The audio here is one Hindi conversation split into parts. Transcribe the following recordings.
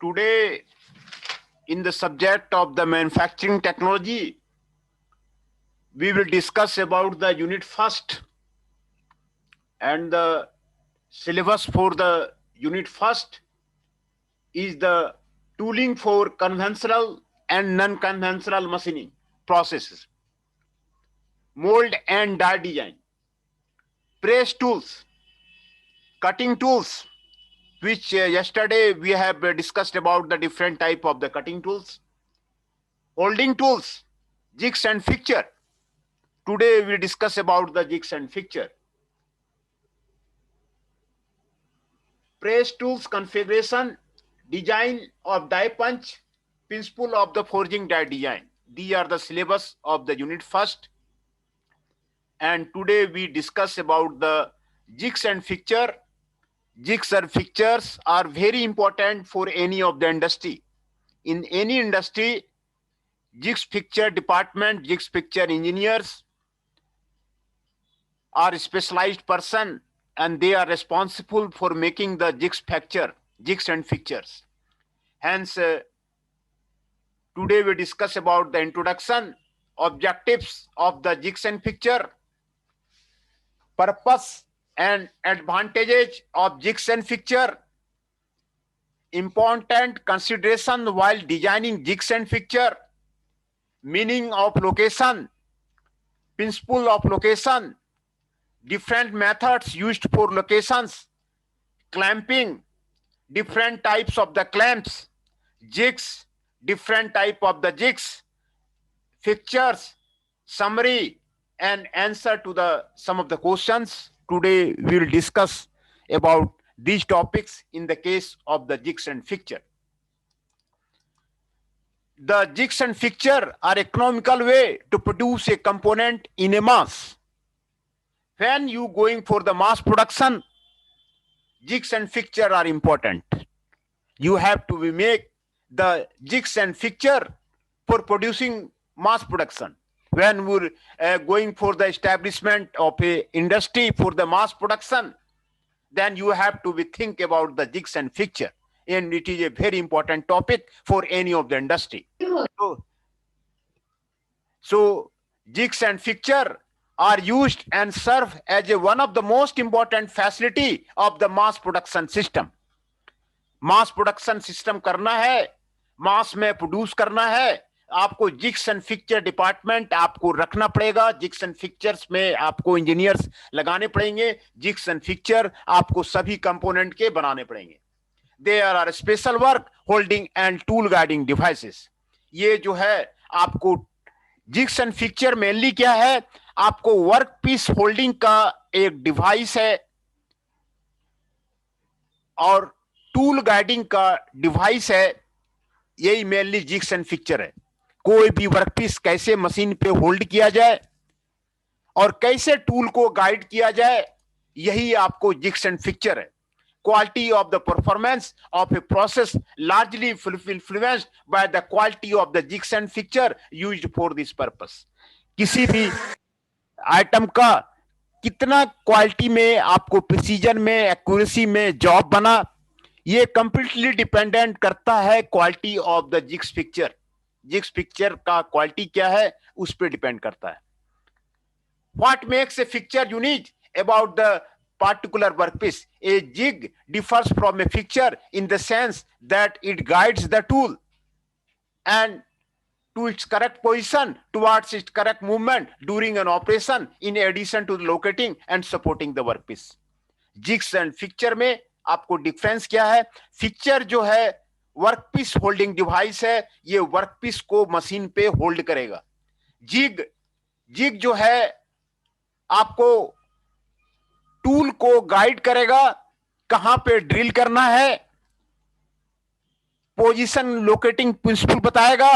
Today, in the subject of the manufacturing technology, we will discuss about the unit first and the syllabus for the unit first is the tooling for conventional and non-conventional machining processes, mold and die design, press tools, cutting tools, which yesterday we have discussed about the different type of the cutting tools, holding tools, jigs and fixture. Today we discuss about the jigs and fixture. Press tools configuration, design of die punch, principle of the forging die design. These are the syllabus of the unit first. And today we discuss about the jigs and fixture. Jigs and fixtures are very important for any of the industry. In any industry, jigs fixture department, jigs fixture engineers are specialized person and they are responsible for making the jigs and fixtures. Hence, today we discuss about the introduction, objectives of the jigs and fixture, purpose and advantages of jigs and fixture, important consideration while designing jigs and fixture, meaning of location, principle of location, different methods used for locations, clamping, different types of the clamps, jigs, different type of the jigs, fixtures, summary, and answer to the some of the questions. Today we will discuss about these topics in the case of the jigs and fixture. The jigs and fixture are economical way to produce a component in a mass. When you going for the mass production, jigs and fixture are important. You have to make the jigs and fixture for producing mass production. When we're going for the establishment of a industry for the mass production, then you have to think about the jigs and fixture. And it is a very important topic for any of the industry. So jigs and fixture are used and serve as one of the most important facility of the mass production system. Mass production system करना है, मास में प्रोड्यूस करना है, आपको जिग्स एंड फिक्चर डिपार्टमेंट आपको रखना पड़ेगा. जिग्स एंड फिक्चर्स में आपको इंजीनियर्स लगाने पड़ेंगे. जिग्स एंड फिक्चर आपको सभी कंपोनेंट के बनाने पड़ेंगे. There are special work holding and tool guiding devices. ये जो है आपको जिग्स एंड फिक्चर मेनली क्या है, आपको वर्क पीस होल्डिंग का एक डिवाइस है और टूल गाइडिंग का डिवाइस है. यही मेनली जिग्स एंड फिक्चर है. कोई भी वर्कपीस कैसे मशीन पे होल्ड किया जाए और कैसे टूल को गाइड किया जाए, यही आपको जिग्स एंड फिक्चर है. Quality of the performance of a process largely influenced by the quality of the jigs and fixture used for this purpose. किसी भी आइटम का कितना क्वालिटी में आपको प्रिसीजन में एक्यूरेसी में जॉब बना, ये कंप्लीटली डिपेंडेंट करता है quality of the jigs fixture. Jigs fixture का क्वालिटी क्या है उस पर डिपेंड करता है. What makes a fixture unique about the particular workpiece? A jig differs from a fixture in the sense that it guides the tool and to its correct position towards its correct movement during an operation, in addition to locating and supporting the workpiece. Jigs and fixture में आपको डिफरेंस क्या है? फिक्चर जो है वर्कपीस होल्डिंग डिवाइस है, ये वर्कपीस को मशीन पे होल्ड करेगा. जिग जो है आपको टूल को गाइड करेगा, कहां पे ड्रिल करना है, पोजीशन लोकेटिंग प्रिंसिपल बताएगा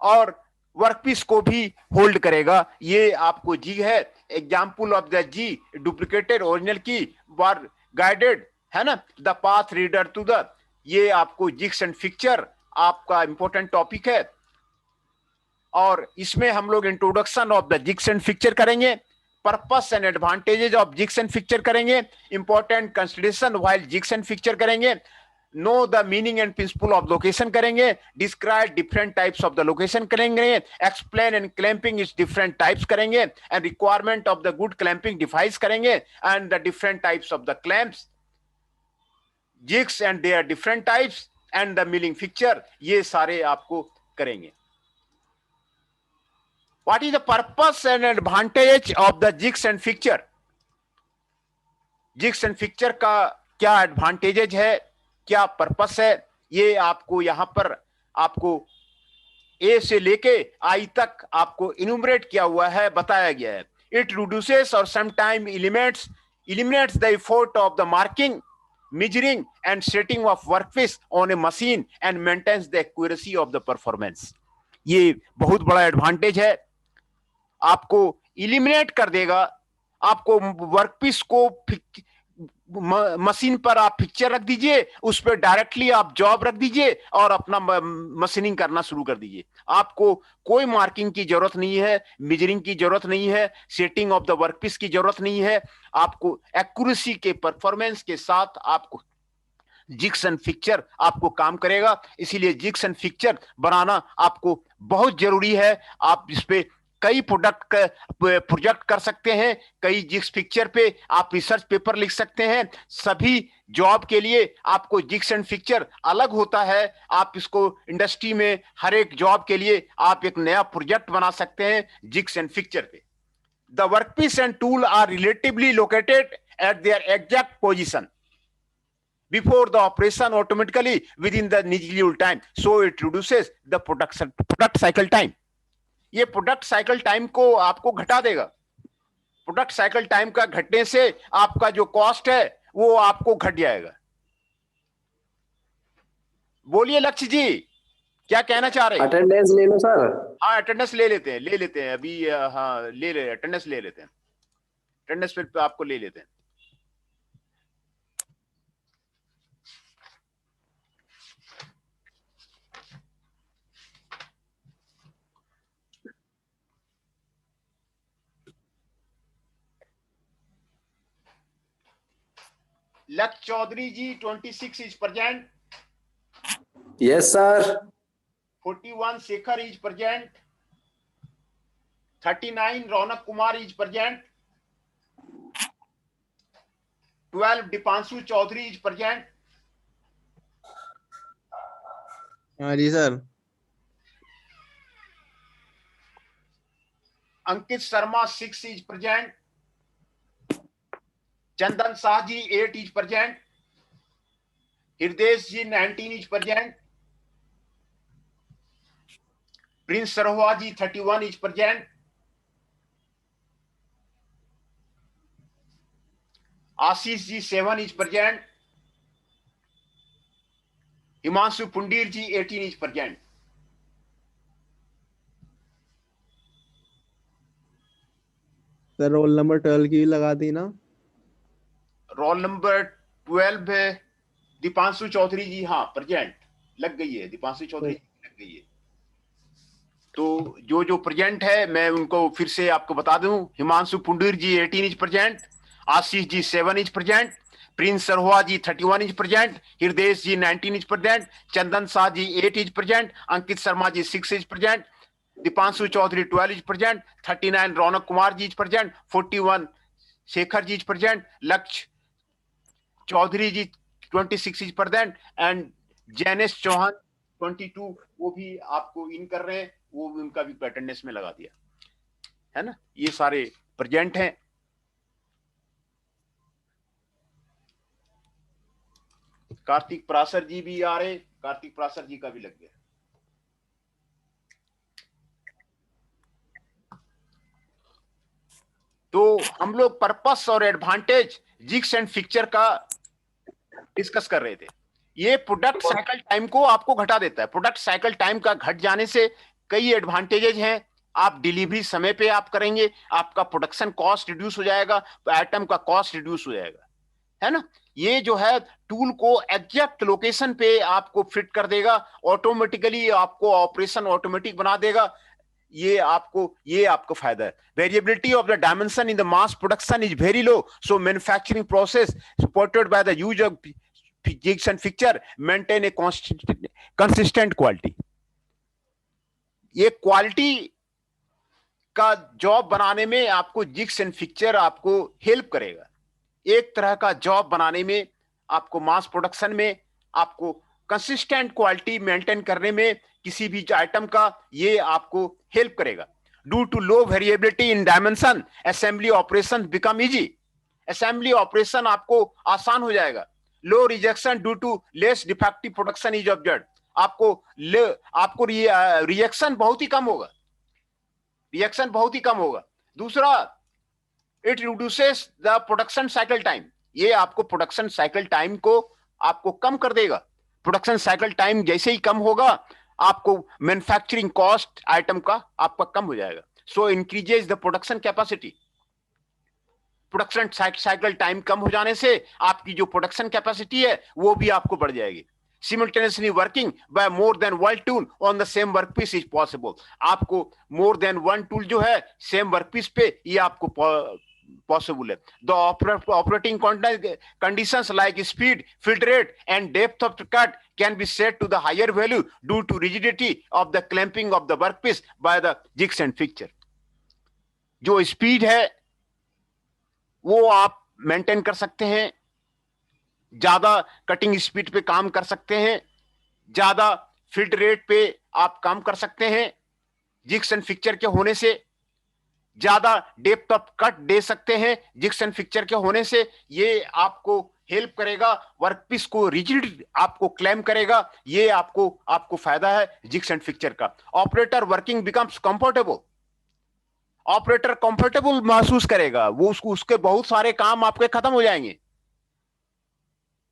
और वर्कपीस को भी होल्ड करेगा. ये आपको जी है. Example of the G duplicated original की वर गाइडेड है ना, the path reader to the. ये आपको जिग्स एंड फिक्चर आपका इंपॉर्टेंट टॉपिक है और इसमें हम लोग introduction of the jigs and fixture करेंगे, purpose and advantages of jigs and fixture करेंगे, important consideration while jigs and fixture करेंगे, know the meaning and principle of location करेंगे, describe different types of the location करेंगे, explain and clamping is different types करेंगे, and requirement of the good clamping device करेंगे, and the different types of the clamps, jigs and their different types, and the milling fixture, ये सारे आपको करेंगे। What is the purpose and advantage of the jigs and fixture? Jigs and fixture का क्या एडवांटेजेज है, क्या पर्पस है, ये आपको यहां पर आपको ए से लेके आई तक आपको इन्यूमरेट किया हुआ है, बताया गया है। इट रिड्यूसेस और sometime eliminates the effort of the marking, measuring and setting of workpiece on a machine and maintains the accuracy of the performance। ये बहुत बड़ा एडवांटेज है, आपको इलिमिनेट कर देगा, आपको वर्कपीस को मशीन पर आप पिक्चर रख दीजिए, उस पर डायरेक्टली आप जॉब रख दीजिए और अपना मशीनिंग करना शुरू कर दीजिए। आपको कोई मार्किंग की जरूरत नहीं है, मेजरिंग की जरूरत नहीं है, सेटिंग ऑफ द वर्कपीस की जरूरत नहीं है। आपको एक्यूरेसी के परफॉर्मेंस के साथ आपको जिग्स एंड फिक्चर आपको काम करेगा। इसीलिए जिग्स एंड फिक्चर बनाना आपको बहुत जरूरी है। आप इस पे कई प्रोजेक्ट कर सकते हैं, कई जिग्स पिक्चर पे आप रिसर्च पेपर लिख सकते हैं। सभी जॉब के लिए आपको जिग्स एंड पिक्चर अलग होता है। आप इसको इंडस्ट्री में हर एक जॉब के लिए आप एक नया प्रोजेक्ट बना सकते हैं जिग्स एंड पिक्चर पे। The workpiece and tool are relatively located at their exact position before the operation automatically within the scheduled time, so it reduces the product cycle time। ये प्रोडक्ट साइकिल टाइम को आपको घटा देगा। प्रोडक्ट साइकिल टाइम का घटने से आपका जो कॉस्ट है वो आपको घट जाएगा। बोलिए लक्ष्य जी, क्या कहना चाह रहे हैं? अटेंडेंस ले लो सर। हाँ अटेंडेंस ले लेते हैं अभी। हाँ ले अटेंडेंस ले लेते हैं, अटेंडेंस पे आपको ले लेते हैं। Lakshya Chaudhary ji 26 is present. Yes sir. 41 Shekhar is present. 39 Raunak Kumar is present. 12 Deepanshu Chaudhary is present. हाँ जी sir. Ankit Sharma 6 is present. Chandan Shah ji 8 is present. Hriday ji 19 is present. Prince Saroha ji 31 is present. Ashish ji 7 is present. Himanshu Pundir ji 18 is present. Sir roll number 12 की लगा दी ना? रोल नंबर 12 है दीपांशु चौधरी जी, हाँ प्रेजेंट लग गई है, दीपांशु चौधरी लग गई है। तो जो प्रेजेंट है मैं उनको फिर से आपको बता दूं। Himanshu Pundir ji 18 is present. Ashish ji 7 is present. Prince Saroha ji 31 is present. Hriday ji 19 is present. Chandan Shah ji 8 is present. Ankit Sharma ji 6 is present. Deepanshu Chaudhary 12 is present. 39 Raunak Kumar ji is present. 41 Shekhar ji is present. Lakshya Chaudhary ji 26 is present and Jainesh Chauhan 22 वो भी आपको इन कर रहे हैं, वो भी उनका भी अटेंडेंस में लगा दिया है ना। ये सारे प्रेजेंट हैं। कार्तिक प्रासर जी भी आ रहे, कार्तिक प्रासर जी का भी लग गया। तो हम लोग पर्पस और एडवांटेज जिग्स एंड फिक्चर का डिस्कस कर रहे थे। ये प्रोडक्ट साइकिल टाइम को आपको घटा देता है। प्रोडक्ट साइकिल टाइम का घट जाने से कई एडवांटेजेस हैं। आप डिलीवरी समय पे आप करेंगे, आपका प्रोडक्शन कॉस्ट रिड्यूस हो जाएगा, आइटम का कॉस्ट रिड्यूस हो जाएगा, है ना। ये जो है टूल को एग्जैक्ट लोकेशन पे आपको फिट कर देगा, ऑटोमेटिकली आपको ऑपरेशन ऑटोमेटिक बना देगा। ये आपको फायदा है। Variability of the dimension in the mass production is very low, so manufacturing process supported by the use of jigs and fixture maintain a consistent quality. ये क्वालिटी का जॉब बनाने में आपको जिग्स एंड फिक्चर आपको हेल्प करेगा। एक तरह का जॉब बनाने में, आपको मास प्रोडक्शन में, आपको कंसिस्टेंट क्वालिटी मेंटेन करने में किसी भी आइटम का ये आपको हेल्प करेगा। Due to low variability in dimension, assembly operation become easy. Assembly operation आपको आसान हो जाएगा। Low rejection due to less defective production is observed. आपको रिजेक्शन बहुत ही कम होगा, रिएक्शन बहुत ही कम होगा। दूसरा, it reduces the production cycle time. ये आपको प्रोडक्शन साइकिल टाइम को आपको कम कर देगा। प्रोडक्शन साइकिल टाइम जैसे ही कम होगा, आपको मैन्युफैक्चरिंग कॉस्ट आइटम का आपका कम हो जाएगा। So increases the production capacity. Production cycle time कम हो जाने से आपकी जो प्रोडक्शन कैपेसिटी है वो भी आपको बढ़ जाएगी। Simultaneously working by more than one tool on the same workpiece is possible. आपको more than one tool जो है same workpiece पे ये आपको possible है। The operating conditions like speed, filter rate and depth of cut can be set to the higher value due to rigidity of the clamping of the workpiece by the jigs and fixture. जो speed है वो आप maintain कर सकते हैं, ज्यादा कटिंग स्पीड पे काम कर सकते हैं, ज्यादा फीड रेट पे आप काम कर सकते हैं। जिग्स एंड फिक्चर के होने से ज्यादा डेप्थ ऑफ कट दे सकते हैं। जिग्स एंड फिक्चर के होने से ये आपको हेल्प करेगा, वर्कपीस को रिजिड आपको क्लेम करेगा। ये आपको फायदा है जिग्स एंड फिक्चर का। Operator working becomes comfortable. Operator comfortable महसूस करेगा, वो उसके बहुत सारे काम आपके खत्म हो जाएंगे।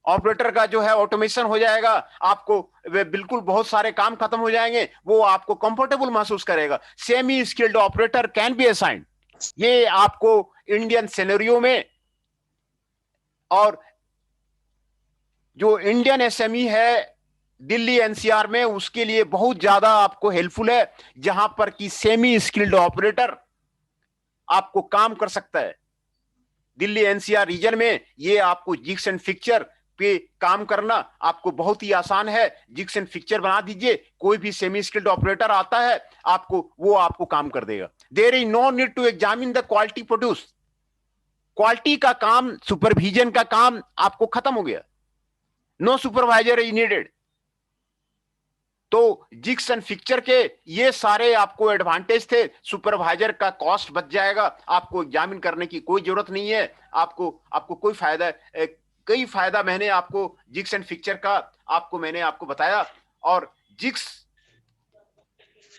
ऑपरेटर का जो है ऑटोमेशन हो जाएगा, आपको बिल्कुल बहुत सारे काम खत्म हो जाएंगे, वो आपको कंफर्टेबल महसूस करेगा। Semi skilled operator can be assigned. ये आपको इंडियन सिनेरियो में, और जो इंडियन एसएमई है दिल्ली एनसीआर में, उसके लिए बहुत ज्यादा आपको हेल्पफुल है, जहां पर कि सेमी स्किल्ड ऑपरेटर आपको काम कर सकता है। दिल्ली एनसीआर रीजन में ये आपको जिग्स एंड फिक्चर पे काम करना आपको बहुत ही आसान है। जिग्स एंड फिक्चर बना दीजिए, कोई भी सेमी स्किल्ड ऑपरेटर आता है वो आपको काम कर देगा। There is no need to examine the quality produce. Quality का काम, सुपरविजन का काम आपको खत्म हो गया। No supervisor is needed. तो जिग्स एंड फिक्चर के ये सारे आपको एडवांटेज थे। सुपरवाइजर का कॉस्ट बच जाएगा, आपको एग्जामिन करने की कोई जरूरत नहीं है। आपको कोई फायदा, कई फायदा मैंने आपको जिग्स एंड फिक्चर का मैंने आपको बताया। और जिग्स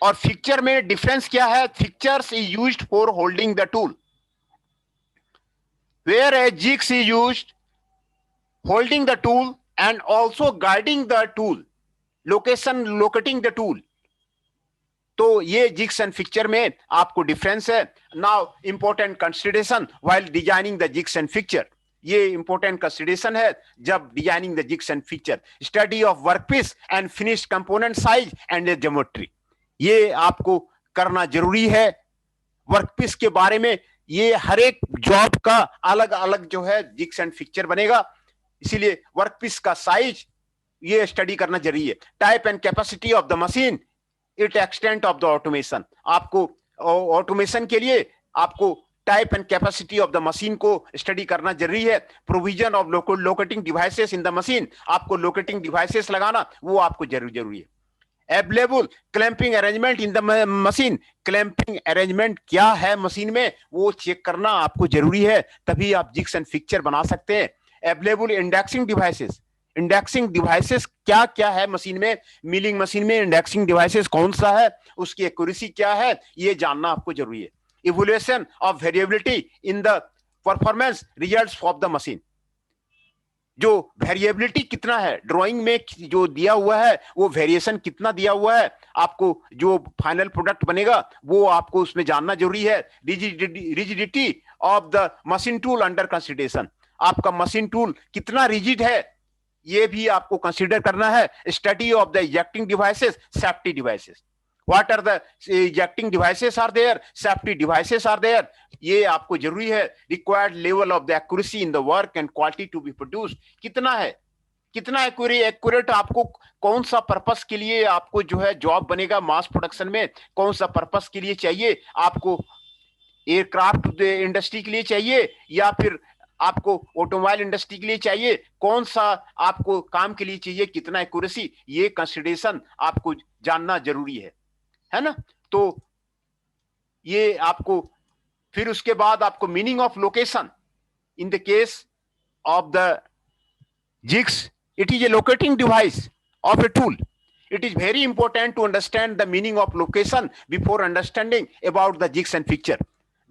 और फिक्चर में डिफरेंस क्या है? Fixtures is used for holding the tool, where a jigs is used holding the tool and also guiding the tool, locating the tool. तो ये जिग्स एंड फिक्चर में आपको डिफरेंस है। Now important consideration while designing the jigs and fixture. ये इंपॉर्टेंट कंसिडरेशन है जब designing the jigs and fixture. Study of workpiece and finished component size and geometry, ये आपको करना जरूरी है। वर्कपीस के बारे में ये हर एक जॉब का अलग अलग जो है जिग्स एंड फिक्चर बनेगा, इसीलिए वर्कपीस का साइज ये स्टडी करना जरूरी है। Type and capacity of the machine, it extent of the automation. आपको ऑटोमेशन के लिए आपको type and capacity of the machine को स्टडी करना जरूरी है। Provision of locating devices in the machine, आपको लोकेटिंग डिवाइसेस लगाना वो आपको जरूरी है। Available clamping arrangement in the machine, clamping arrangement क्या है मशीन में वो चेक करना आपको जरूरी है, तभी आप जिग्स एंड फिक्चर बना सकते हैं। Available indexing devices, indexing devices क्या क्या है मशीन में, मिलिंग मशीन में इंडेक्सिंग डिवाइसेस कौन सा है, उसकी एक्यूरेसी क्या है, ये जानना आपको जरूरी है। Evolution of variability in the performance results of the machine, जो वेरिएबिलिटी कितना है ड्राइंग में जो दिया हुआ है, वो वेरिएशन कितना दिया हुआ है, आपको जो फाइनल प्रोडक्ट बनेगा वो आपको उसमें जानना जरूरी है। Rigidity of the machine tool under consideration, आपका मशीन टूल कितना रिजिड है ये भी आपको कंसीडर करना है। Study of the ejecting devices, safety devices, what are the ejecting devices are there, safety devices are there, ये आपको जरूरी है। Required level of the accuracy in the work and quality to be produced, कितना है, कितना एक्यूरेट आपको, कौन सा पर्पस के लिए आपको जो है जॉब बनेगा मास प्रोडक्शन में, कौन सा पर्पस के लिए चाहिए आपको, एयरक्राफ्ट इंडस्ट्री के लिए चाहिए या फिर आपको ऑटोमोबाइल इंडस्ट्री के लिए चाहिए, कौन सा आपको काम के लिए चाहिए, कितना एक्यूरेसी, ये कंसिडरेशन आपको जानना जरूरी है ना। तो ये आपको, फिर उसके बाद आपको meaning of location in the case of the jigs, it is a locating device of a tool. It is very important to understand the meaning of location before understanding about the jigs and fixture.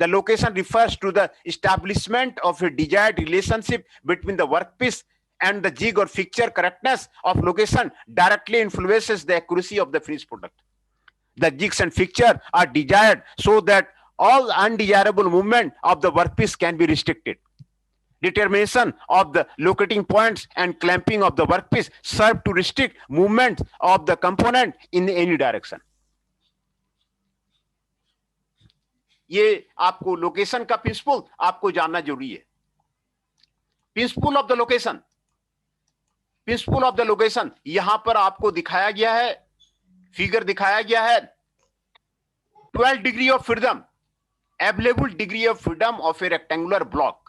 The location refers to the establishment of a desired relationship between the workpiece and the jig or fixture. Correctness of location directly influences the accuracy of the finished product. The jigs and fixture are desired so that all undesirable movement of the workpiece can be restricted. Determination of the locating points and clamping of the workpiece serve to restrict movement of the component in any direction. ये आपको लोकेशन का प्रिंसिपल आपको जानना जरूरी है. Principal of the location, principal of the location यहां पर आपको दिखाया गया है, फिगर दिखाया गया है. 12 degree of freedom, available degree of freedom of A rectangular block.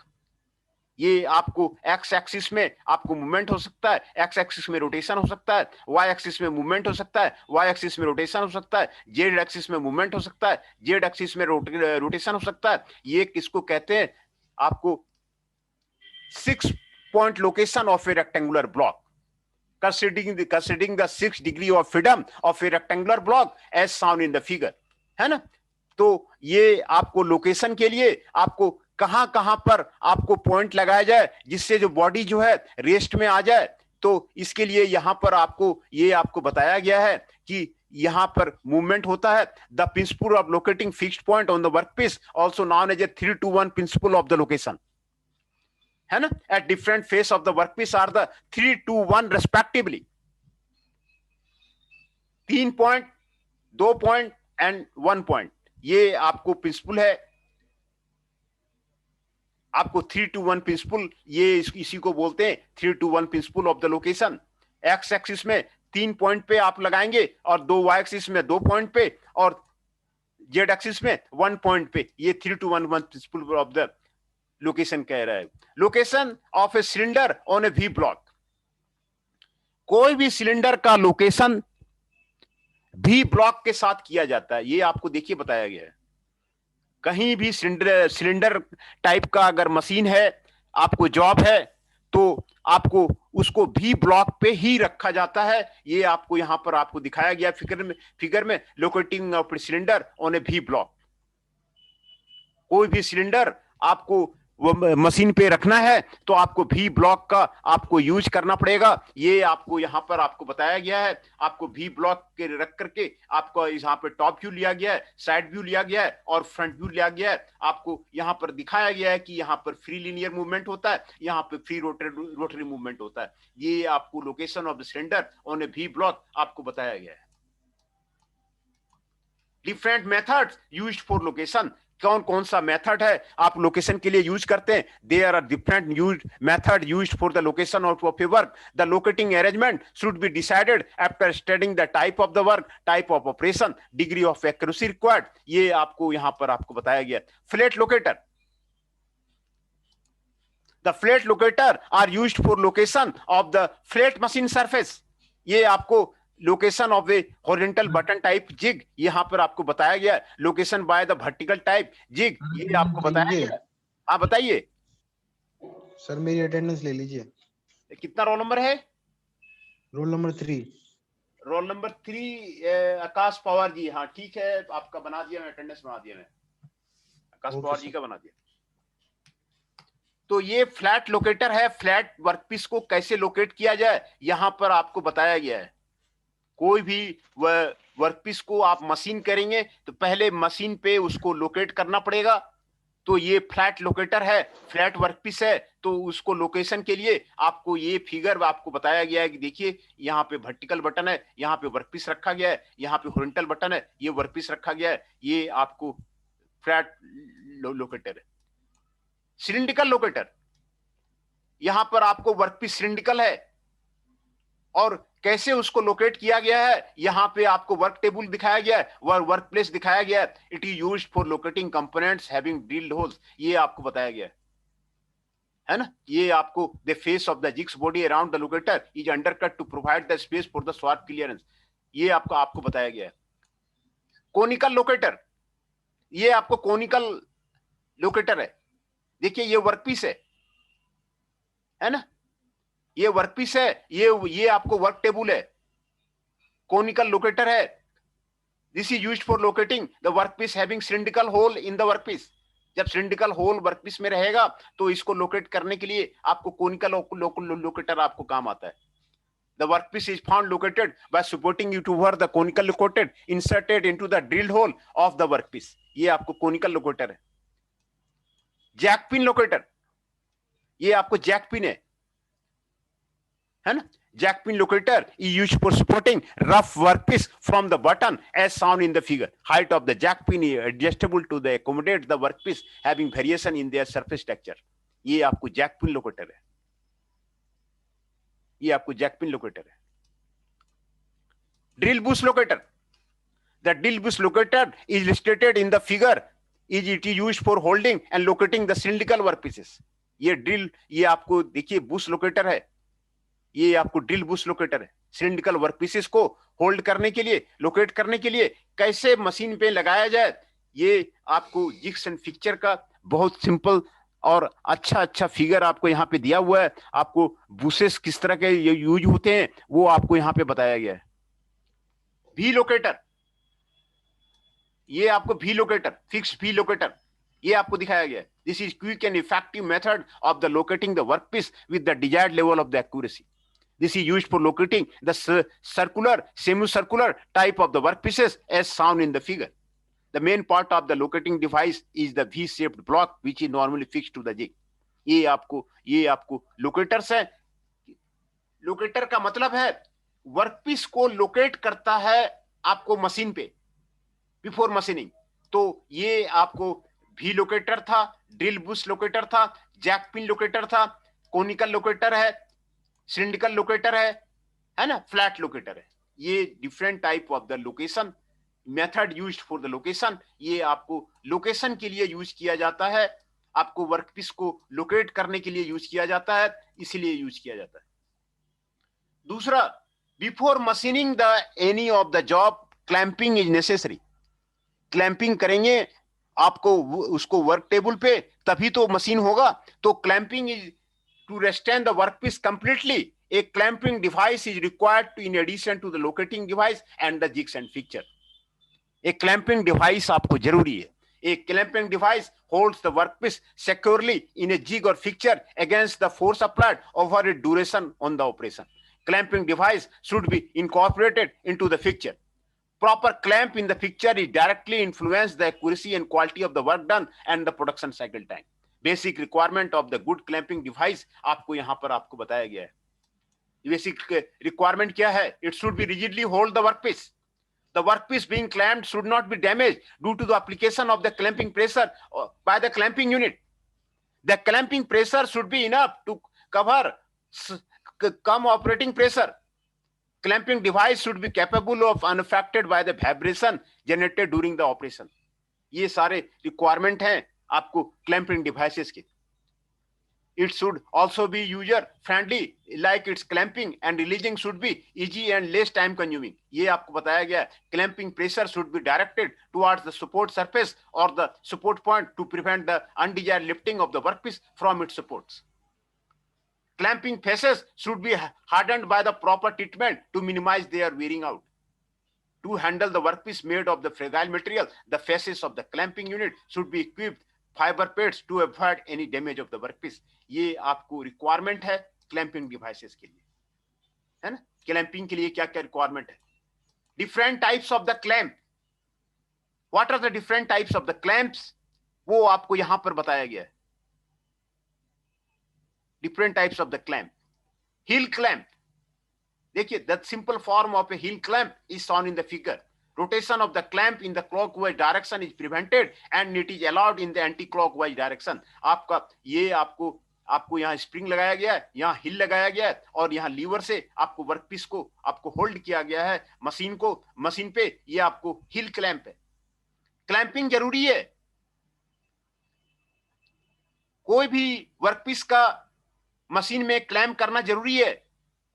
ये आपको एक्स एक्सिस में आपको मूवमेंट हो सकता है, एक्स एक्सिस में रोटेशन हो सकता है, वाई एक्सिस में मूवमेंट हो सकता है, वाई एक्सिस में रोटेशन हो सकता है, जेड एक्सिस में मूवमेंट हो सकता है, जेड एक्सिस में रोटेशन हो सकता है. ये किसको कहते हैं, आपको 6 point location of A rectangular block, considering the 6 degree of freedom of a rectangular block as shown in the figure, है ना. तो ये आपको लोकेशन के लिए आपको कहां कहां पर आपको पॉइंट लगाया जाए जिससे जो बॉडी जो है रेस्ट में आ जाए. तो इसके लिए यहां पर आपको ये आपको बताया गया है कि यहां पर मूवमेंट होता है. The principle of locating fixed point on the workpiece also known as a 3-to-1 principle of the location, है ना. At different face of the workpiece are the 3-to-1 respectively. 3 point, 2 point and 1 point, ये आपको प्रिंसिपल है. आपको 3-to-1 प्रिंसिपल, ये इसी को बोलते हैं 3-to-1 principle of the location. X axis में 3 पॉइंट पे आप लगाएंगे और 2 वाई एक्सिस में 2 पॉइंट पे और जेड एक्सिस में 1 पॉइंट पे. ये 3-to-1 principle of the location कह रहा है. Location of a cylinder on A V block, कोई भी सिलेंडर का लोकेशन भी ब्लॉक के साथ किया जाता है. ये आपको देखिए बताया गया है. कहीं भी सिलेंडर टाइप का अगर मशीन है, आपको जॉब है, तो आपको उसको भी ब्लॉक पे ही रखा जाता है. ये आपको यहां पर आपको दिखाया गया फिगर में locating of cylinder on a V block. कोई भी सिलेंडर आपको वो मशीन पे रखना है तो आपको भी ब्लॉक का आपको यूज करना पड़ेगा. ये आपको यहां पर आपको बताया गया है. आपको भी ब्लॉक के रख करके आपको यहाँ पे टॉप व्यू लिया गया है, साइड व्यू लिया गया है और फ्रंट व्यू लिया गया है. आपको यहाँ पर दिखाया गया है कि यहाँ पर फ्री लीनियर मूवमेंट होता है, यहाँ पे फ्री रोटरी मूवमेंट होता है. ये आपको location of the cylinder on a V block आपको बताया गया है. Different methods used for location, कौन कौन सा मेथड है आप लोकेशन के लिए यूज करते हैं. There are different method used for the location of a work. The locating arrangement should be decided after studying the type of the work, type of operation, degree of accuracy required. ये आपको यहां पर आपको बताया गया. Flat locator, the flat locator are used for location of the flat machine surface. ये आपको location of a horizontal button type jig यहां पर आपको बताया गया. Location by the vertical type jig, ये आपको बताया गया. हाँ बताइए सर, मेरी अटेंडेंस ले लीजिए. कितना रोल नंबर है? Roll number 3. रोल नंबर 3 आकाश पवार जी. हाँ ठीक है, आपका बना दिया मैं, अटेंडेंस बना दिया मैं, आकाश पवार जी का बना दिया. तो ये फ्लैट लोकेटर है. फ्लैट वर्कपीस को कैसे लोकेट किया जाए यहां पर आपको बताया गया है. कोई भी वर्कपीस को आप मशीन करेंगे तो पहले मशीन पे उसको लोकेट करना पड़ेगा. तो ये फ्लैट लोकेटर है, फ्लैट वर्कपीस है. तो उसको लोकेशन के लिए आपको ये फिगर आपको बताया गया है कि देखिए यहाँ पे वर्टिकल बटन है, यहाँ पे वर्कपीस रखा गया है, यहाँ पे हॉरिजॉन्टल बटन है, ये वर्कपीस रखा गया है. ये आपको फ्लैट लोकेटर है. सिलिंड्रिकल लोकेटर, यहां पर आपको वर्कपीस सिलिंड्रिकल है, और कैसे उसको लोकेट किया गया है, यहां पे आपको वर्क टेबल दिखाया गया है, वर्क प्लेस दिखाया गया है। It is used for locating components having drilled holes, ये आपको बताया गया है ना। ये आपको the face of the jigs body around the locator is undercut to provide the space for the swarf clearance, ये आपको बताया गया है। कोनिकल लोकेटर, ये आपको कोनिकल लोकेटर है। देखिए ये वर्कपीस है ना, ये वर्कपीस है, ये आपको वर्क टेबल है, कोनिकल लोकेटर है। This is used for locating the workpiece having cylindrical hole in the workpiece. जब सिलिंड्रिकल होल वर्कपीस में रहेगा तो इसको लोकेट करने के लिए आपको कोनिकल लोकेटर आपको काम आता है। The workpiece is found located by supporting it over the conical located inserted into the drilled hole of the workpiece, ये आपको कोनिकल लोकेटर है। जैक पिन लोकेटर, ये आपको जैक पिन है ना। Jack pin locator is used for supporting rough workpiece from the button as shown in the figure. Height of the jack pin is adjustable to the accommodate the workpiece having variation in their surface texture, ये आपको जैक पिन लोकेटर है, ये आपको जैक पिन लोकेटर है। Drill Bush locator, the drill Bush locator is illustrated in the figure, is it is used for holding and locating the cylindrical workpieces। ये आपको देखिए बुश लोकेटर है, ये आपको ड्रिल बुश लोकेटर है। सिलिंड्रिकल वर्कपीसेस को होल्ड करने के लिए, लोकेट करने के लिए कैसे मशीन पे लगाया जाए, ये आपको जिग्स एंड फिक्चर का बहुत सिंपल और अच्छा फिगर आपको यहाँ पे दिया हुआ है। आपको बुशेस किस तरह के यूज होते हैं वो आपको यहाँ पे बताया गया है। वी लोकेटर, ये आपको V locator, fix V locator, ये आपको दिखाया गया है। This is quick and effective method of the locating the workpiece with the desired level of the accuracy. This is used for locating the circular, semicircular type of the workpieces as shown in the figure. The main part of the locating device is the V-shaped block which is normally fixed to the jig. ये आपको लोकेटर्स है। लोकेटर का मतलब है वर्कपीस को लोकेट करता है आपको मशीन पे बिफोर मशीनिंग। तो ये आपको वी लोकेटर था, ड्रिल बुश लोकेटर था, जैक पिन लोकेटर था, कोनिकल लोकेटर है, सिलिंड्रिकल लोकेटर है ना, फ्लैट लोकेटर है। ये different type of the location method used for the location, ये आपको लोकेशन के लिए यूज किया जाता है, आपको वर्कपीस को लोकेट करने के लिए यूज किया जाता है, इसीलिए यूज किया जाता है। दूसरा, before machining the any of the job clamping is necessary. Clamping करेंगे आपको उसको वर्क टेबल पे, तभी तो मशीन होगा। तो clamping is to restrain the workpiece completely. A clamping device is required in addition to the locating device and the jigs and fixture. A clamping device आपको जरूरी है। A clamping device holds the workpiece securely in a jig or fixture against the force applied over a duration on the operation. Clamping device should be incorporated into the fixture. Proper clamp in the fixture is directly influence the accuracy and quality of the work done and the production cycle time. Basic requirement of the good clamping device आपको यहां पर आपको बताया गया है। बेसिक रिक्वायरमेंट क्या है? It should be rigidly hold the workpiece. The workpiece being clamped should not be damaged due to the application of the clamping pressure by the clamping unit. The clamping pressure should be enough to cover come operating pressure. Clamping device should be capable of unaffected by the vibration generated during the operation. ये सारे रिक्वायरमेंट हैं आपको क्लैंपिंग डिवाइसेस के। It should also be user friendly, like its clamping and releasing should be easy and less time consuming. ये आपको बताया गया है। Clamping pressure should be directed towards the support surface or the support point to prevent the undesired lifting of the workpiece from its supports. Clamping faces should be hardened by the proper treatment to minimize their wearing out. To handle the workpiece made of the fragile material, the faces of the clamping unit should be equipped fiber pads to avoid any damage of the workpiece. ये आपको रिक्वायरमेंट है क्लैंपिंग डिवाइसेस के लिए, है ना। क्लैंपिंग के लिए क्या क्या रिक्वायरमेंट है? Different types of the clamp. What are the different types of the clamps, वो आपको यहां पर बताया गया है। Different types of the clamp. Heel clamp. देखिए, the simple form of a heel clamp is shown in the figure. Rotation of the clamp in the clockwise direction is prevented and it is allowed in the anti-clockwise direction. आपका ये आपको आपको यहाँ स्प्रिंग लगाया गया है, यहाँ हिल लगाया गया है, और यहाँ लीवर से आपको वर्कपीस को आपको होल्ड किया गया है मशीन पे। ये आपको हिल क्लैंप है। क्लैंपिंग जरूरी है। कोई भी वर्कपीस का मशीन में क्लैंप करना जरूरी है।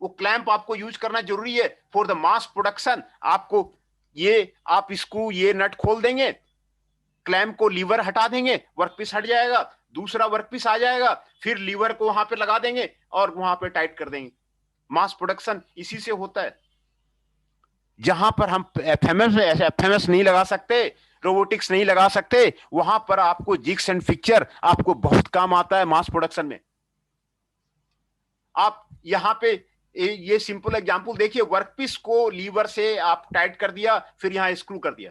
वो क्लैंप आपको यूज करना जरूरी है फॉर द मास प्रोडक्शन। आपको ये आप स्क्रू ये नट खोल देंगे, क्लैंप को लीवर हटा देंगे, वर्कपीस हट जाएगा, दूसरा वर्कपीस आ जाएगा, फिर लीवर को वहां पे लगा देंगे और वहां पे टाइट कर देंगे। मास प्रोडक्शन इसी से होता है। जहां पर हम एफएमएस नहीं लगा सकते, रोबोटिक्स नहीं लगा सकते, वहां पर आपको जिग्स एंड फिक्चर आपको बहुत काम आता है मास प्रोडक्शन में। आप यहां पे ये सिंपल एग्जांपल देखिए, वर्कपीस को लीवर से आप टाइट कर दिया, फिर यहां स्क्रू कर दिया,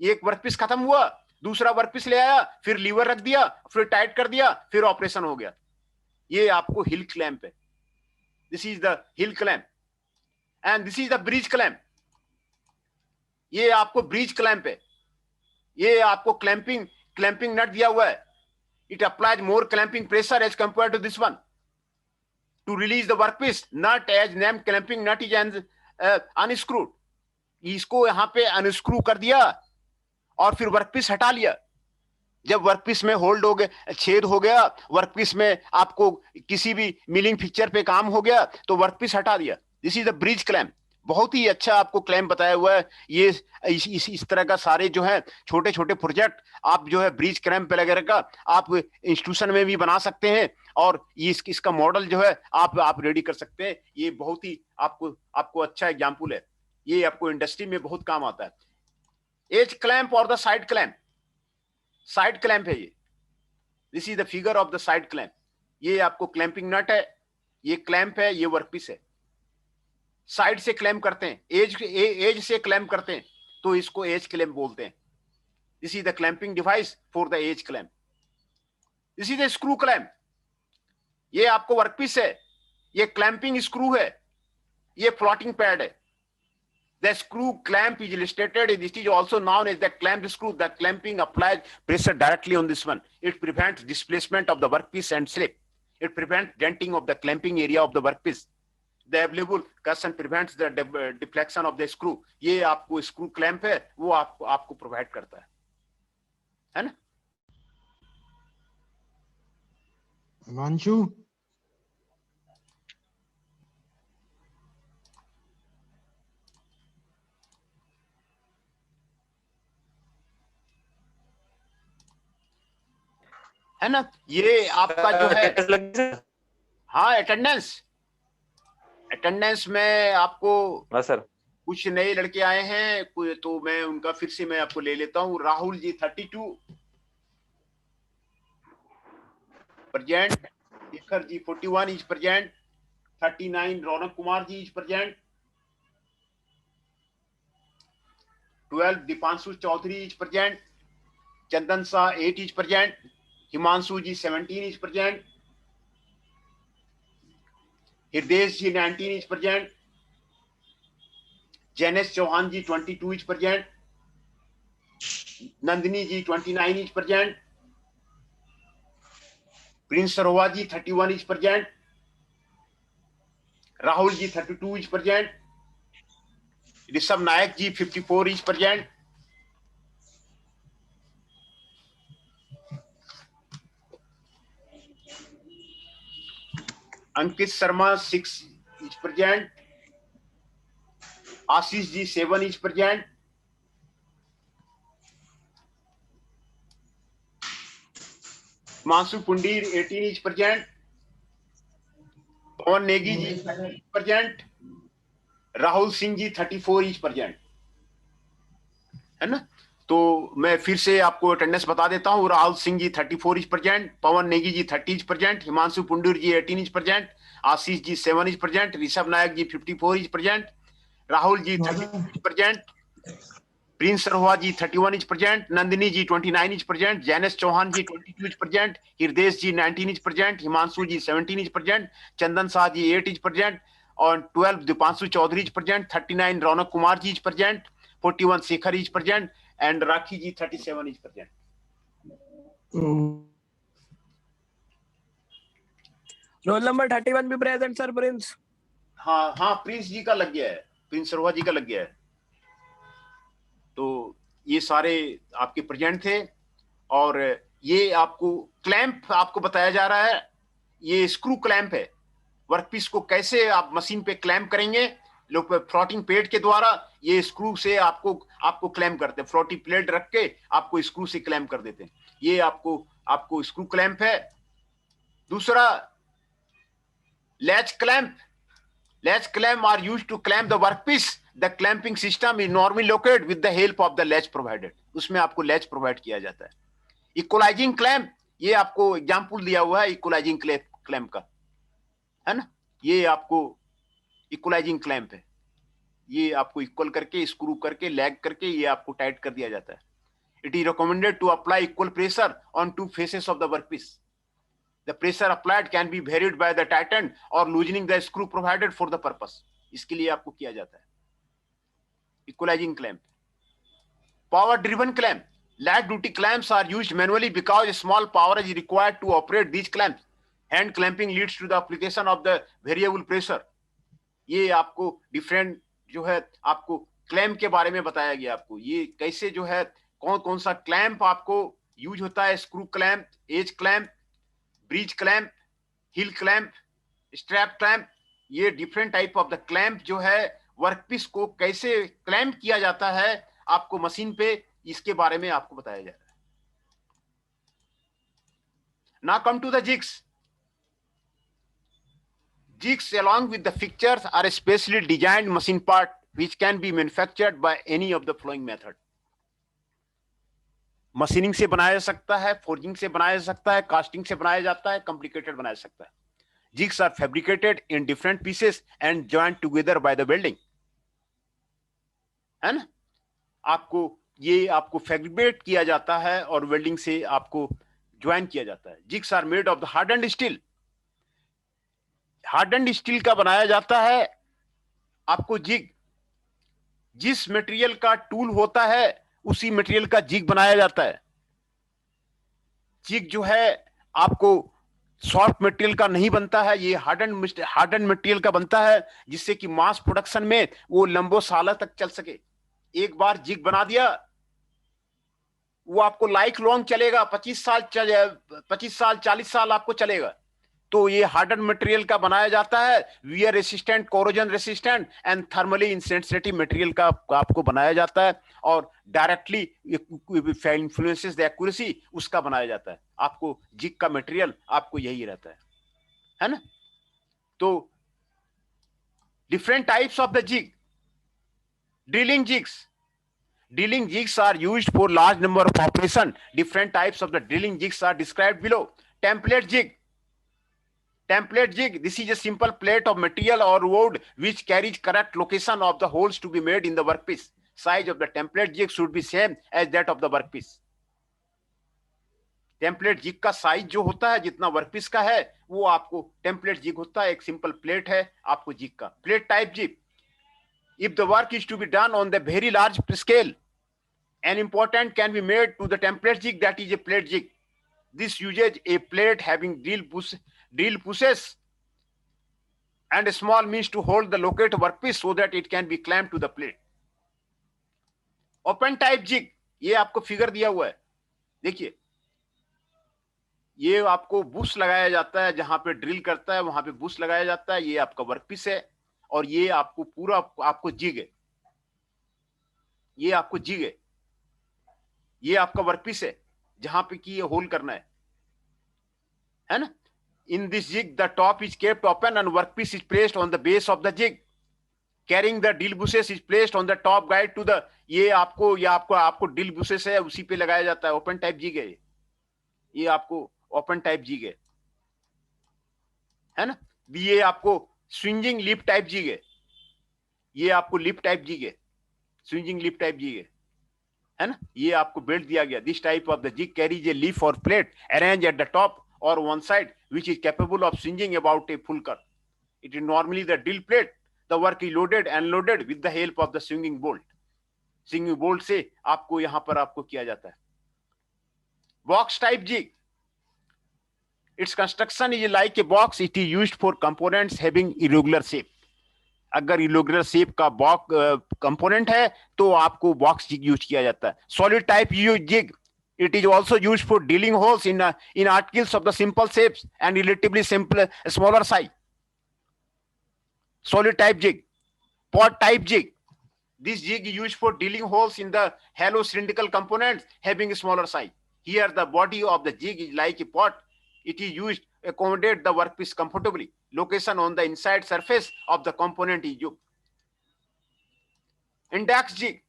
एक वर्कपीस खत्म हुआ, दूसरा वर्कपीस ले आया, फिर लीवर रख दिया, फिर टाइट कर दिया, फिर ऑपरेशन हो गया। ये आपको हिल क्लैंप है। This is the hill clamp and this is the bridge clamp. ये आपको ब्रिज क्लैंप है। ये आपको क्लैंपिंग नट दिया हुआ है। It applies more clamping pressure as compare to this one to release the workpiece. Nut as name clamping nut is unscrewed. इसको यहां पे अनस्क्रू कर दिया और फिर वर्कपीस हटा लिया। जब वर्कपीस में होल्ड हो गया, छेद हो गया, वर्कपीस में आपको किसी भी मिलिंग फिक्चर पे काम हो गया तो वर्कपीस हटा दिया। This is the bridge clamp. बहुत ही अच्छा आपको क्लैंप बताया हुआ है। ये इस तरह का सारे जो है छोटे छोटे प्रोजेक्ट आप जो है ब्रिज क्लैंप वगैरह का आप इंस्टीट्यूशन में भी बना सकते हैं, और इसका मॉडल जो है आप रेडी कर सकते हैं। ये बहुत ही आपको अच्छा एग्जाम्पल है। ये आपको इंडस्ट्री में बहुत काम आता है। एज क्लैंप और the side clamp. Side clamp है ये। This is the figure of the side clamp. ये आपको क्लैंपिंग नट है, ये क्लैंप है, ये वर्कपीस है। साइड से क्लैंप करते हैं, एज से क्लैंप करते हैं तो इसको एज क्लैंप बोलते हैं। This is the clamping device for the edge clamp. This is the screw clamp. ये आपको वर्कपीस है, ये क्लैंपिंग स्क्रू है, ये फ्लोटिंग पैड है। The screw clamp is illustrated. This is also known as the clamp screw. The clamping applies pressure directly on this one. It prevents displacement of the workpiece and slip. It prevents denting of the clamping area of the workpiece. The available cushion prevents the deflection of the screw. ये आपको screw clamp है, वो आपको provide करता है ना? हिमांशु, है ना? ये आपका जो है हाँ अटेंडेंस में आपको हाँ सर। कुछ नए लड़के आए हैं, तो मैं उनका फिर से मैं आपको ले लेता हूँ। Rahul ji 32 present, Shekhar ji 41 is present, 39 Raunak Kumar ji is present, 12 Deepanshu Chaudhary is present, Chandan Shah 8 is present, Himanshu ji 17 is present, Hriday ji 19 is present, Jainesh Chauhan ji 22 is present, Nandini ji 29 is present, Prince Sarova ji 31 is present, Rahul ji 32 is present, Rishabh Nayak ji 54 is present, Ankit Sharma 6 is present, Ashish ji 7 is present, Mansu Pundir 18 is present, Pawan Negi ji 30 present, Rahul Singh ji 34 is present, है ना? तो मैं फिर से आपको अटेंडेंस बता देता हूँ। Rahul Singh ji 34 is present, Pawan Negi ji 30 is present, Himanshu Pundir ji 18 is present, Ashish ji 7 is present, Rishabh Nayak ji 54 is present, Rahul ji 32 is present, Prince Sarova ji 31 is present, Nandini ji 29 is present, Jainesh Chauhan ji 22 is present, Hriday ji 19 is present, Himanshu ji 17 is present, Chandan Shah ji 8 is present, और 12 Deepanshu Chaudhary is present, 39 Raunak Kumar ji is present, 41 Shekhar is present, and Rakhi ji 37 is present. Roll number 31 भी प्रेजेंट सर, प्रिंस। हाँ हाँ, प्रिंस जी का लग गया है, प्रिंस सरोहा जी का लग गया है। तो ये सारे आपके प्रेजेंट थे। और ये आपको क्लैंप आपको बताया जा रहा है, ये स्क्रू क्लैंप है। वर्कपीस को कैसे आप मशीन पे क्लैंप करेंगे, लोग फ्लोटिंग प्लेट के द्वारा ये स्क्रू से आपको क्लैंप करते हैं। फ्लोटिंग प्लेट रख के आपको स्क्रू से क्लैंप कर देते हैं। ये आपको स्क्रू क्लैंप है। दूसरा latch clamp. Latch clamp are used to clamp the workpiece. The clamping system is normally located with the help of the latch provided. उसमें आपको लैच प्रोवाइड किया जाता है। इक्वलाइजिंग क्लैंप, ये आपको एग्जांपल दिया हुआ है इक्वलाइजिंग क्लैंप का, है ना। ये आपको इक्वलाइजिंग क्लैंप है। ये आपको इक्वल करके, स्क्रू करके, लैग करके ये आपको टाइट कर दिया जाता है। It is recommended to apply equal pressure on two faces of the workpiece. The pressure applied can be varied by the tighten or loosening the screw provided for the purpose. इसके लिए आपको किया जाता है equalising clamp. Power driven clamp. Latch duty clamps are used manually because small power is required to operate these clamps. Hand clamping leads to the application of the variable pressure. ये आपको डिफरेंट जो है आपको क्लैंप के बारे में बताया गया। आपको ये कैसे जो है कौन कौन सा क्लैंप आपको यूज होता है। Screw clamp, edge clamp, bridge clamp, heel clamp, strap clamp, ये different type of the clamp जो है वर्कपीस को कैसे क्लैंप किया जाता है आपको मशीन पे, इसके बारे में आपको बताया जा रहा है। Now come to the jigs. Jigs along with the fixtures are specially designed machine part which can be manufactured by any of the following method. Machining से बनाया जा सकता है, फोर्जिंग से बनाया जा सकता है, कास्टिंग से बनाया जाता है, कॉम्प्लिकेटेड बनाया जा सकता है। Jigs are fabricated in different pieces and joined together by the welding. है ना, आपको फैब्रिकेट किया जाता है और वेल्डिंग से आपको ज्वाइन किया जाता है। Jigs are made of the hardened steel. Hardened steel का बनाया जाता है। आपको जिग, जिस मटेरियल का टूल होता है उसी मटेरियल का जिग बनाया जाता है। जिग जो है आपको सॉफ्ट मटेरियल का नहीं बनता है, ये हार्डन मटेरियल का बनता है, जिससे कि मास प्रोडक्शन में वो लंबो साल तक चल सके। एक बार जिग बना दिया वो आपको लाइफ लॉन्ग चलेगा, 25 साल 40 साल आपको चलेगा। तो ये हार्डन मटेरियल का बनाया जाता है। Wear resistant, corrosion resistant and thermally insensitive material का आपको बनाया जाता है और डायरेक्टली इन्फ्लुएंसेस द एक्यूरेसी उसका बनाया जाता है। आपको जिग का मटेरियल आपको यही रहता है ना। तो different types of the jig. Drilling jigs. Drilling jigs are used for large number of operation. Different types of the drilling jigs are described below. Template jig. Template jig, this is a simple plate of material or wood which carries correct location of the holes to be made in the workpiece. Size of the template jig should be same as that of the workpiece. Template jig का साइज जो होता है जितना वर्कपीस का है वो आपको टेम्पलेट जिग होता है। एक सिंपल प्लेट है आपको जिग का। Plate type jig, if the work is to be done on the very large scale, an important can be made to the template jig, that is a plate jig. This uses a plate having drill pushes and a small means to hold the located workpiece so that it can be clamped to the plate. Open type jig, ये आपको फिगर दिया हुआ है, देखिए ये आपको बुश लगाया जाता है, जहां पे ड्रिल करता है वहां पे बुश लगाया जाता है। ये आपका वर्कपीस है और ये आपको पूरा आपको जिग है, ये आपको जिग है, ये आपका वर्कपीस है जहां पे कि ये होल करना है ना। In this jig the top is kept open and workpiece is placed on the base of the jig. Carrying the drill bushes is placed on the top guide to the, ये आपको ड्रिल बुशेस है उसी पे लगाया जाता है। ओपन टाइप जिग है ये आपको ओपन टाइप जिग है ना। ये आपको स्विंजिंग लिप टाइप जिग ये आपको leaf type jig swinging leaf type jig है ना। ये आपको बेल्ट दिया गया। This type of the jig carries a leaf or plate arrange at the top or one side which is capable of swinging about a full curve. It is normally the drill plate. The work is loaded and loaded with the help of the swinging bolt. Swinging bolt से आपको यहां पर आपको किया जाता है। Box type jig, Its construction is like a box. It is used for components having irregular shape. अगर irregular shape का बॉक्स कंपोनेंट है तो आपको बॉक्स जिग यूज किया जाता है. Solid type jig, it is also used for drilling holes in articles of the simple shapes and relatively simple smaller size. Solid type jig. Pot type jig. This jig is used for drilling holes in the hollow cylindrical components having a smaller size. Here the body of the jig is like a pot. It is used to accommodate the workpiece comfortably. Location on the inside surface of the component is used. Index jig.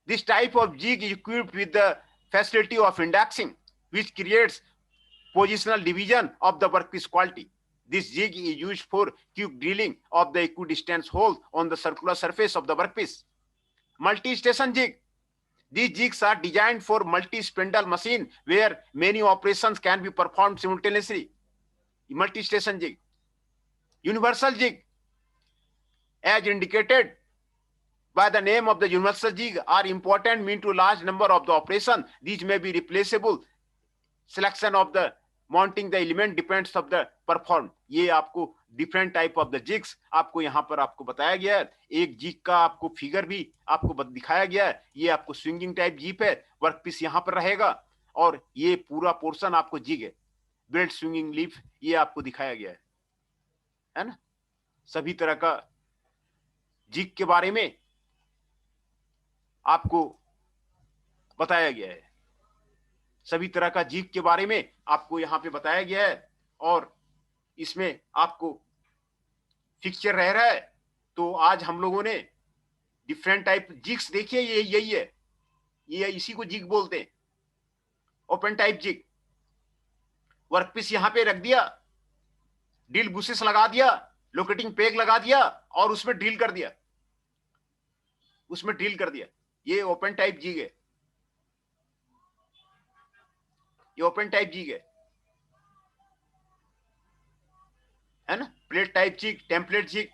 This type of jig is equipped with the facility of indexing, which creates positional division of the workpiece quality. This jig is used for quick drilling of the equidistant hole on the circular surface of the workpiece. Multi-station jig. These jigs are designed for multi-spindle machine where many operations can be performed simultaneously. Multi-station jig. Universal jig. As indicated by the name of the universal jig, are important mean to large number of the operation. These may be replaceable. Selection of the mounting the element depends of the perform. ये आपको different type of the jigs आपको यहाँ पर आपको बताया गया है. एक जिग का आपको फिगर भी आपको दिखाया गया है. ये आपको स्विंगिंग टाइप जीप है. वर्कपीस यहाँ पर रहेगा और ये पूरा पोर्शन आपको जिग है. बेल्ट स्विंगिंग लीफ ये आपको दिखाया गया है ना. सभी तरह का जिग के बारे में आपको बताया गया है. सभी तरह का जिग के बारे में आपको यहाँ पे बताया गया है और इसमें आपको फिक्चर रह रहा है. तो आज हम लोगों ने डिफरेंट टाइप जिग्स देखिए. ये यही है, ये इसी को जिग बोलते हैं. Open type zig. वर्कपीस यहाँ पे रख दिया, ड्रिल बुशेस लगा दिया, लोकेटिंग पेग लगा दिया और उसमें ड्रिल कर दिया, ये ओपन टाइप जिग है. ये ओपन टाइप जिग है ना. Plate type jig, template jig,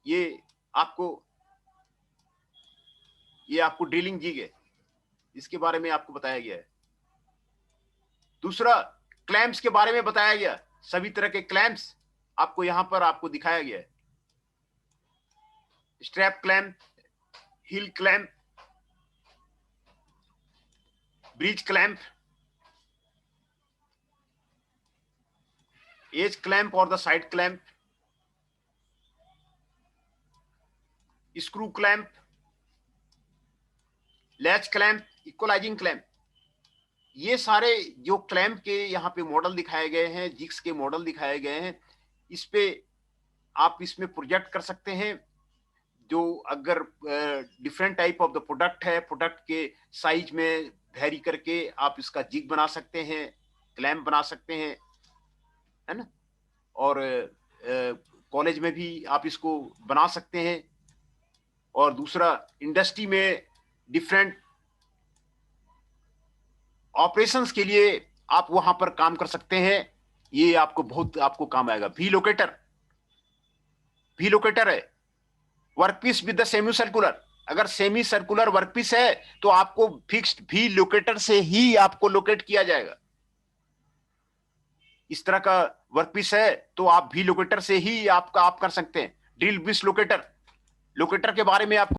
ये आपको ड्रिलिंग जिग है. इसके बारे में आपको बताया गया है. दूसरा क्लैंप्स के बारे में बताया गया. सभी तरह के क्लैंप्स आपको यहां पर आपको दिखाया गया है. Strap clamp, heel clamp, bridge clamp, edge clamp और the side clamp, screw clamp, latch clamp, equalising clamp. ये सारे जो क्लैंप के यहाँ पे मॉडल दिखाए गए हैं, जिग्स के मॉडल दिखाए गए हैं, इस पे आप इसमें प्रोजेक्ट कर सकते हैं. जो अगर different type of the product है, प्रोडक्ट के साइज में वेरी करके आप इसका जिग बना सकते हैं, क्लैंप बना सकते हैं, है ना. और कॉलेज में भी आप इसको बना सकते हैं. और दूसरा इंडस्ट्री में डिफरेंट ऑपरेशंस के लिए आप वहां पर काम कर सकते हैं. ये आपको बहुत आपको काम आएगा. वी लोकेटर है. Workpiece with the semi circular. अगर सेमी सर्कुलर वर्कपीस है तो आपको फिक्स्ड वी लोकेटर से ही आपको लोकेट किया जाएगा. इस तरह का वर्कपीस है तो आप वी लोकेटर से ही आप कर सकते हैं. ड्रिल बिस लोकेटर के बारे में आपको